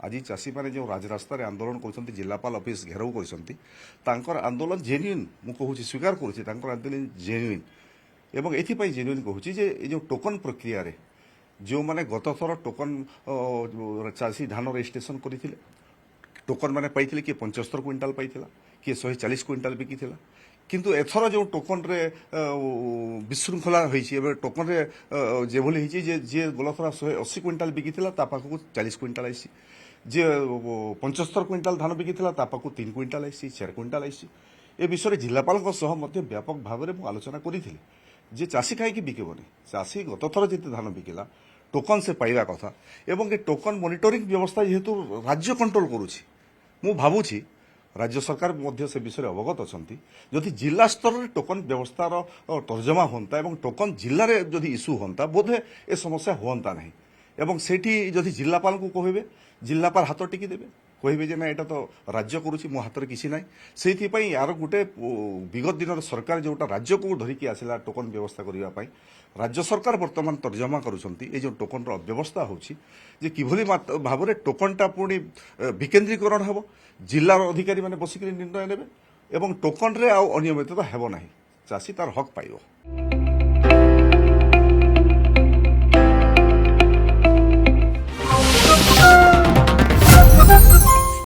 आज चाषी मैंने जो राजरास्तार आंदोलन कर जिलापाल ऑफिस घेराव कर आंदोलन जेन्युइन मुझे स्वीकार करुँच आंदोलन जेन्युइन एवं एपाई जेन्युइन कहूँ जो टोकन प्रक्रिया रे जो मैंने गत थर टोकन चाषी धान रजिस्ट्रेशन करते टोकन मैंने पाई किए 75 क्विंटाल पाई किए 140 क्विंटाल बिकी किंतु एथर जो टोकन रे विशृंखला होती टोकन रे जेभली जी गलथरा 180 क्विंटाल बिकी पाखक 40 क्विंटाल आई जे 75 क्विंटाल धान बिकी पाखक 3 क्विंटाल आई 4 क्विंटाल आई ए विषय जिलापाल व्यापक भाव में आलोचना करी जे चाषी कहीं बिकबनी चाषी गत थर जिते धान बिकिला टोकन से पाइबा कथा एवं ये टोकन मॉनिटरिंग व्यवस्था जेहेतु राज्य कंट्रोल करुछि मु भावुछि राज्य सरकार मध्य से विषय अवगत अच्छा जदि जिला स्तर में टोकन व्यवस्थार तर्जमा होता और टोकन जिले में जदि इश्यू होता बोधे ए समस्या होता ना एवं सेठी जदि जिलापाल को कहे जिलापाल हाथ टिकी देवे कहे जे ना यहाँ तो राज्य करुच्ची मो हाथ में किसी ना से यार गोटे विगत दिन सरकार जोटा राज्य को धरिकी आसला टोकन व्यवस्था करने राज्य सरकार बर्तमान तर्जमा करुँच जो टोकन व्यवस्था होची जे किभली भाव में टोकनटा पुणी विकेन्द्रीकरण हम जिलार अधिकारी मैंने बसिक निर्णय नेबे एवं टोकन रे आ अनियमितता हेब ना चाषी तार हक पाइब।